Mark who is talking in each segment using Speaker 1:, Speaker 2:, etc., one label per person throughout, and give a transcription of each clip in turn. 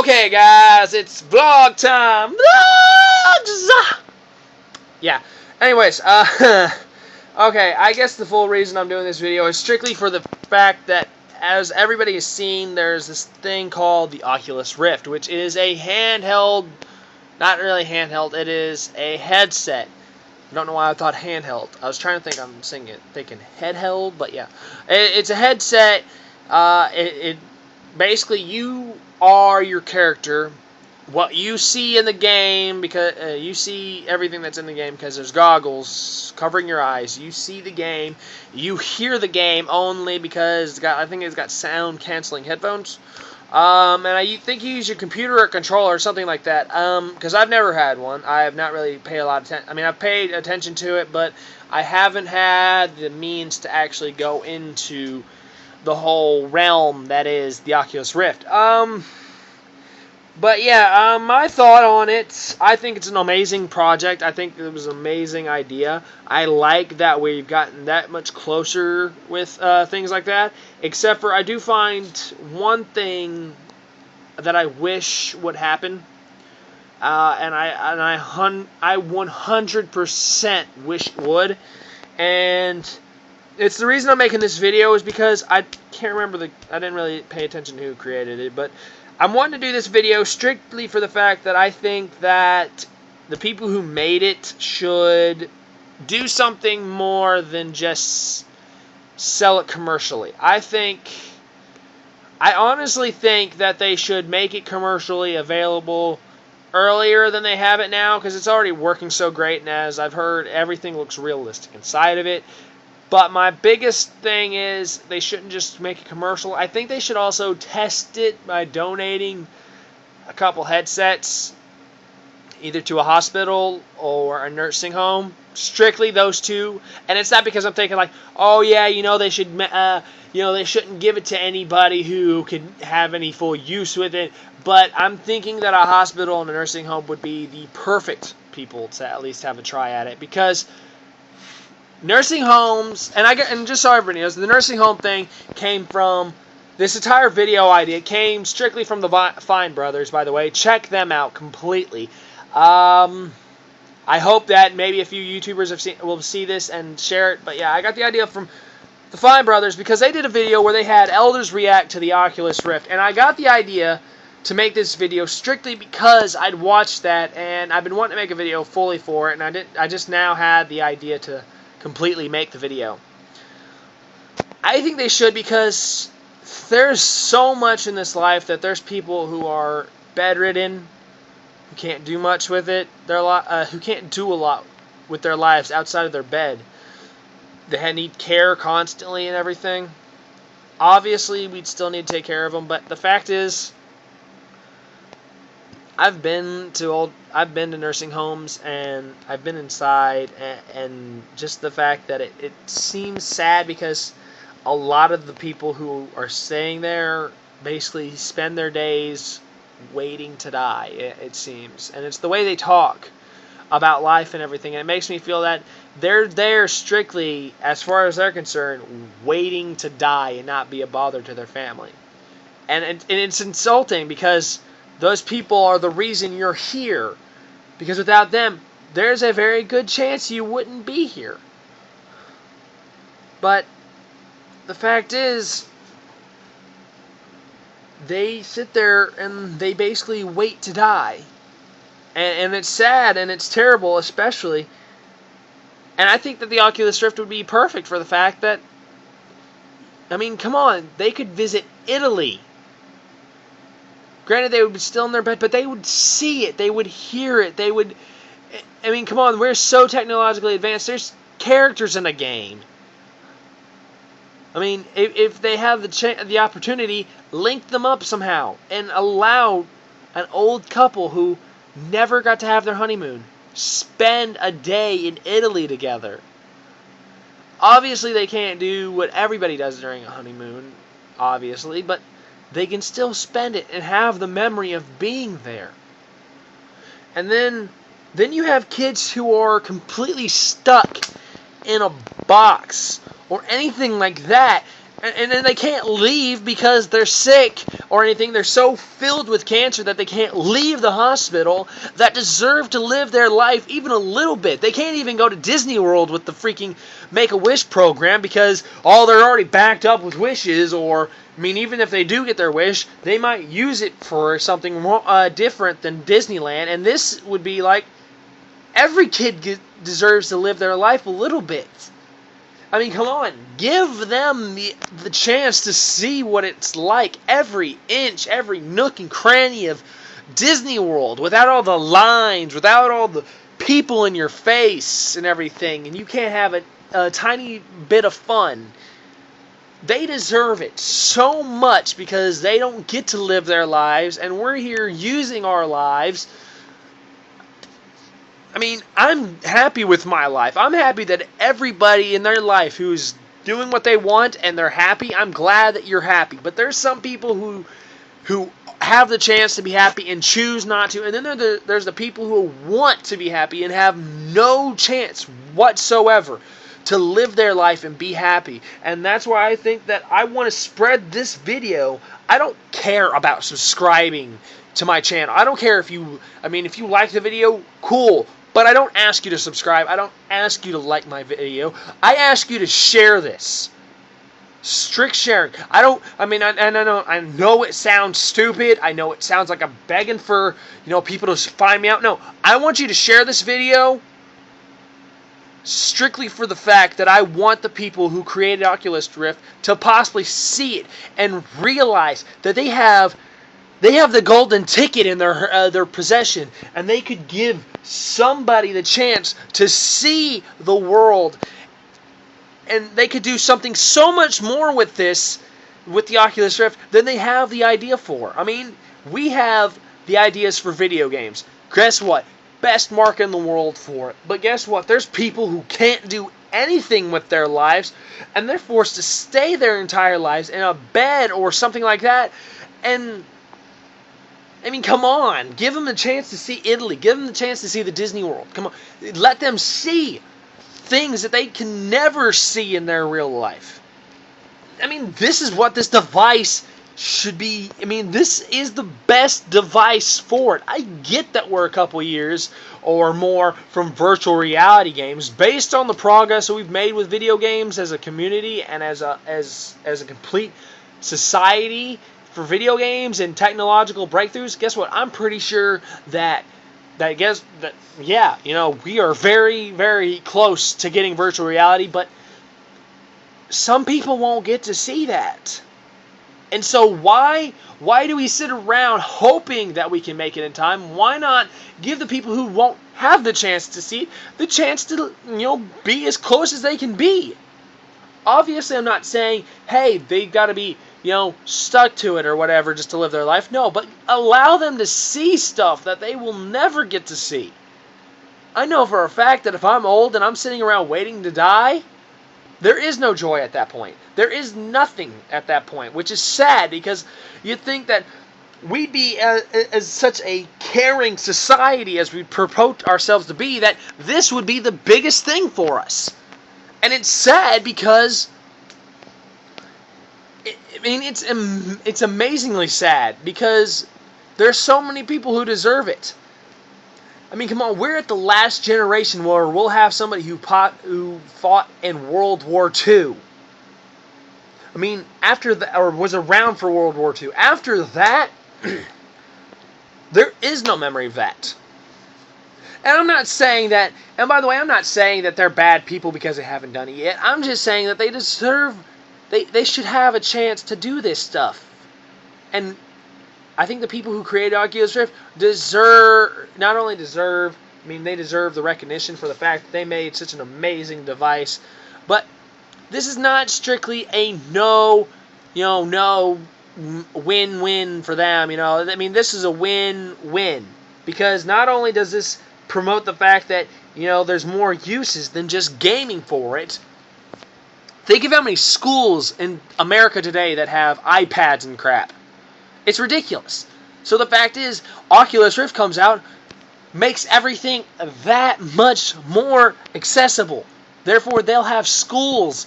Speaker 1: Okay, guys, it's vlog time. Vlogs! Yeah. Anyways, okay, I guess the full reason I'm doing this video is strictly for the fact that, as everybody has seen, there's this thing called the Oculus Rift, which is a handheld, not really handheld, it is a headset. I don't know why I thought handheld. I was trying to think, I'm thinking head-held, but yeah. It's a headset. Basically, you are your character. What you see in the game, because you see everything that's in the game because there's goggles covering your eyes. You see the game. You hear the game only because I think it's got sound canceling headphones. And I think you use your computer or controller or something like that. Because I've never had one. I have not really paid a lot of attention. I mean, I've paid attention to it, but I haven't had the means to actually go into the whole realm that is the Oculus Rift. But yeah, my thought on it, I think it's an amazing project. I think it was an amazing idea. I like that we've gotten that much closer with things like that. Except for I do find one thing that I wish would happen. And I 100% wish it would. And it's the reason I'm making this video is because I can't remember I didn't really pay attention to who created it, but I'm wanting to do this video strictly for the fact that I think that the people who made it should do something more than just sell it commercially. I honestly think that they should make it commercially available earlier than they have it now, because it's already working so great, and as I've heard, everything looks realistic inside of it. But my biggest thing is they shouldn't just make it commercial. I think they should also test it by donating a couple headsets either to a hospital or a nursing home. Strictly those two. And it's not because I'm thinking like, oh yeah, they should, they shouldn't give it to anybody who could have any full use with it. But I'm thinking that a hospital and a nursing home would be the perfect people to at least have a try at it, because nursing homes, and just so everybody knows, the nursing home thing came from, this entire video idea came strictly from the Fine Brothers, by the way. Check them out completely. I hope that maybe a few YouTubers will see this and share it, but yeah, I got the idea from the Fine Brothers because they did a video where they had elders react to the Oculus Rift, and I got the idea to make this video strictly because I'd watched that, and I've been wanting to make a video fully for it, and I just now had the idea to completely make the video. I think they should, because there's so much in this life that there's people who are bedridden, who can't do much with it, who can't do a lot with their lives outside of their bed. They need care constantly and everything. Obviously, we'd still need to take care of them, but the fact is, I've been to nursing homes, and I've been inside, and just the fact that it seems sad because a lot of the people who are staying there basically spend their days waiting to die, it seems. And it's the way they talk about life and everything, and it makes me feel that they're there strictly, as far as they're concerned, waiting to die and not be a bother to their family. And it's insulting, because those people are the reason you're here. Because without them, there's a very good chance you wouldn't be here. But the fact is, they sit there and they basically wait to die. And it's sad and it's terrible, especially. And I think that the Oculus Rift would be perfect for the fact that, I mean, come on, they could visit Italy. Granted, they would be still in their bed, but they would see it. They would hear it. They would... I mean, come on. We're so technologically advanced. There's characters in a game. I mean, if they have the opportunity, link them up somehow and allow an old couple who never got to have their honeymoon spend a day in Italy together. Obviously, they can't do what everybody does during a honeymoon, obviously, but they can still spend it and have the memory of being there. And then you have kids who are completely stuck in a box or anything like that, and then they can't leave because they're sick or anything. They're so filled with cancer that they can't leave the hospital, that deserve to live their life even a little bit. They can't even go to Disney World with the freaking Make-A-Wish program because, they're already backed up with wishes, or, even if they do get their wish, they might use it for something more, different than Disneyland, and this would be like, every kid deserves to live their life a little bit. Come on, give them the chance to see what it's like, every inch, every nook and cranny of Disney World, without all the lines, without all the people in your face and everything, and you can't have a tiny bit of fun. They deserve it so much because they don't get to live their lives, and we're here using our lives. I'm happy with my life. I'm happy that everybody in their life who's doing what they want and they're happy, I'm glad that you're happy. But there's some people who have the chance to be happy and choose not to. And then there's the people who want to be happy and have no chance whatsoever to live their life and be happy. And that's why I think that I want to spread this video. I don't care about subscribing to my channel. I don't care if you like the video, cool. But I don't ask you to subscribe. I don't ask you to like my video. I ask you to share this. Strict sharing. I know it sounds stupid. I know it sounds like I'm begging for, people to find me out. No, I want you to share this video strictly for the fact that I want the people who created Oculus Rift to possibly see it and realize that they have the golden ticket in their possession, and they could give somebody the chance to see the world, and they could do something so much more with the Oculus Rift, than they have the idea for. We have the ideas for video games. Guess what? Best market in the world for it. But guess what? There's people who can't do anything with their lives, and they're forced to stay their entire lives in a bed or something like that, and come on. Give them a chance to see Italy. Give them the chance to see the Disney World. Come on. Let them see things that they can never see in their real life. This is what this device should be. This is the best device for it. I get that we're a couple years or more from virtual reality games. Based on the progress that we've made with video games as a community and as a complete society, for video games and technological breakthroughs, guess what? I'm pretty sure that we are very, very close to getting virtual reality, but some people won't get to see that. And so why do we sit around hoping that we can make it in time? Why not give the people who won't have the chance to see it the chance to, be as close as they can be? Obviously, I'm not saying, hey, they've got to be stuck to it or whatever just to live their life. No, but allow them to see stuff that they will never get to see. I know for a fact that if I'm old and I'm sitting around waiting to die, there is no joy at that point. There is nothing at that point, which is sad because you think that we'd be as such a caring society as we purport ourselves to be, that this would be the biggest thing for us. And it's sad because it's amazingly sad because there's so many people who deserve it. Come on, we're at the last generation where we'll have somebody who fought in World War II. After that, or was around for World War II. After that, there is no memory of that. And I'm not saying that, and by the way, I'm not saying that they're bad people because they haven't done it yet. I'm just saying that they deserve, they should have a chance to do this stuff. And I think the people who created Oculus Rift they deserve the recognition for the fact that they made such an amazing device. But this is not strictly a no win-win for them. This is a win-win. Because not only does this promote the fact that, there's more uses than just gaming for it. Think of how many schools in America today that have iPads and crap. It's ridiculous. So the fact is, Oculus Rift comes out, makes everything that much more accessible. Therefore, they'll have schools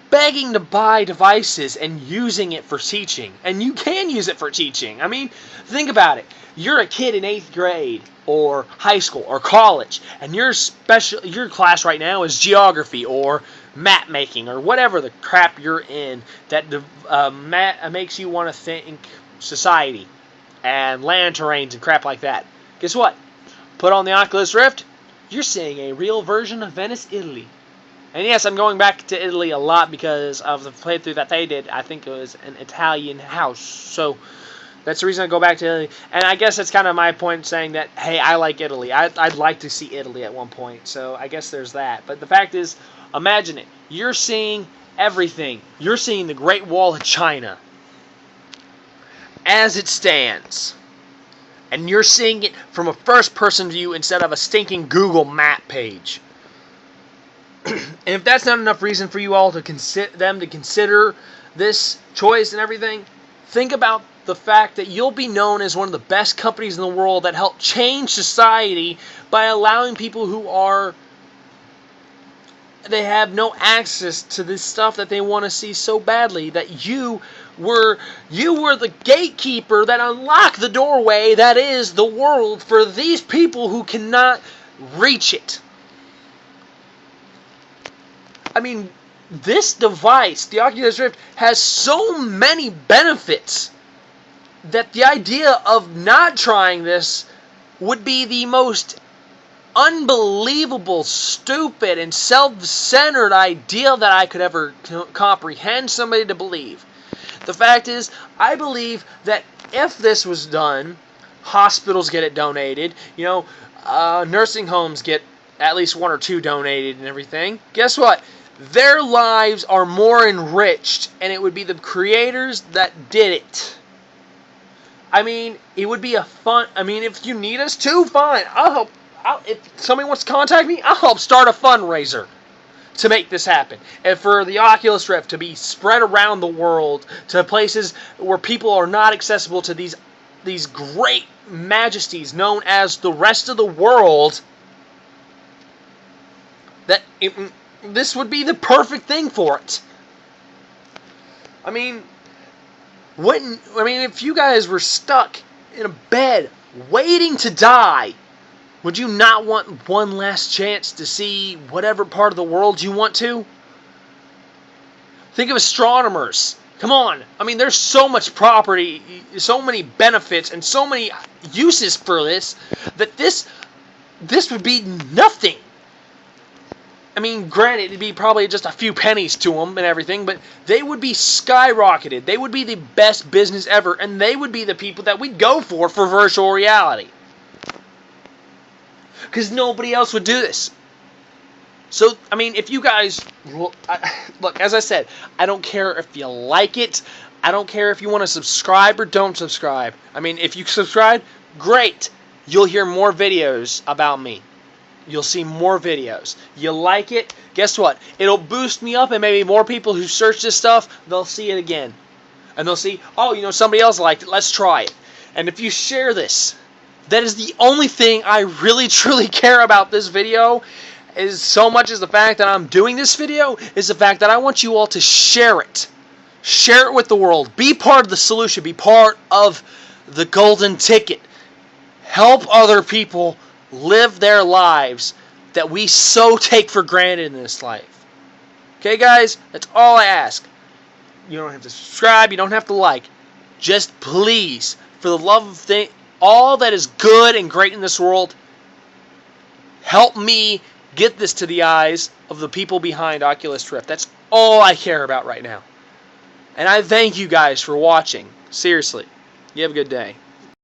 Speaker 1: begging to buy devices and using it for teaching. And you can use it for teaching. I mean, think about it. You're a kid in 8th grade or high school or college, and your class right now is geography or map making or whatever the crap you're in that makes you want to think society and land terrains and crap like that. Guess what? Put on the Oculus Rift, you're seeing a real version of Venice, Italy. And yes, I'm going back to Italy a lot because of the playthrough that they did. I think it was an Italian house. So that's the reason I go back to Italy. And I guess that's kind of my point saying that, hey, I like Italy. I'd like to see Italy at one point. So I guess there's that. But the fact is, imagine it. You're seeing everything. You're seeing the Great Wall of China as it stands. And you're seeing it from a first-person view instead of a stinking Google map page. And if that's not enough reason for you all to consider this choice and everything, think about the fact that you'll be known as one of the best companies in the world that help change society by allowing people who they have no access to this stuff that they want to see so badly, that you were the gatekeeper that unlocked the doorway that is the world for these people who cannot reach it. I mean, this device, the Oculus Rift, has so many benefits that the idea of not trying this would be the most unbelievable, stupid, and self-centered idea that I could ever comprehend somebody to believe. The fact is, I believe that if this was done, hospitals get it donated, nursing homes get at least 1 or 2 donated and everything. Guess what? Their lives are more enriched, and it would be the creators that did it. I mean, it would be if you need us to, fine. I'll help. If somebody wants to contact me, I'll help start a fundraiser to make this happen. And for the Oculus Rift to be spread around the world to places where people are not accessible to these great majesties known as the rest of the world, this would be the perfect thing for it. I mean, if you guys were stuck in a bed waiting to die, would you not want one last chance to see whatever part of the world you want to? Think of astronomers. Come on. I mean, there's so much property, so many benefits, and so many uses for this that this would be nothing. I mean, granted, it'd be probably just a few pennies to them and everything, but they would be skyrocketed. They would be the best business ever, and they would be the people that we'd go for virtual reality. Because nobody else would do this. So, I mean, if you guys... Look, as I said, I don't care if you like it. I don't care if you want to subscribe or don't subscribe. I mean, if you subscribe, great. You'll hear more videos about me. You'll see more videos. You like it? Guess what? It'll boost me up, and maybe more people who search this stuff, they'll see it again. And they'll see, oh, somebody else liked it. Let's try it. And if you share this, that is the only thing I really, truly care about this video, is so much as the fact that I'm doing this video, is the fact that I want you all to share it. Share it with the world. Be part of the solution. Be part of the golden ticket. Help other people live their lives that we so take for granted in this life. Okay, guys? That's all I ask. You don't have to subscribe. You don't have to like. Just please, for the love of all that is good and great in this world, help me get this to the eyes of the people behind Oculus Rift. That's all I care about right now. And I thank you guys for watching. Seriously. You have a good day.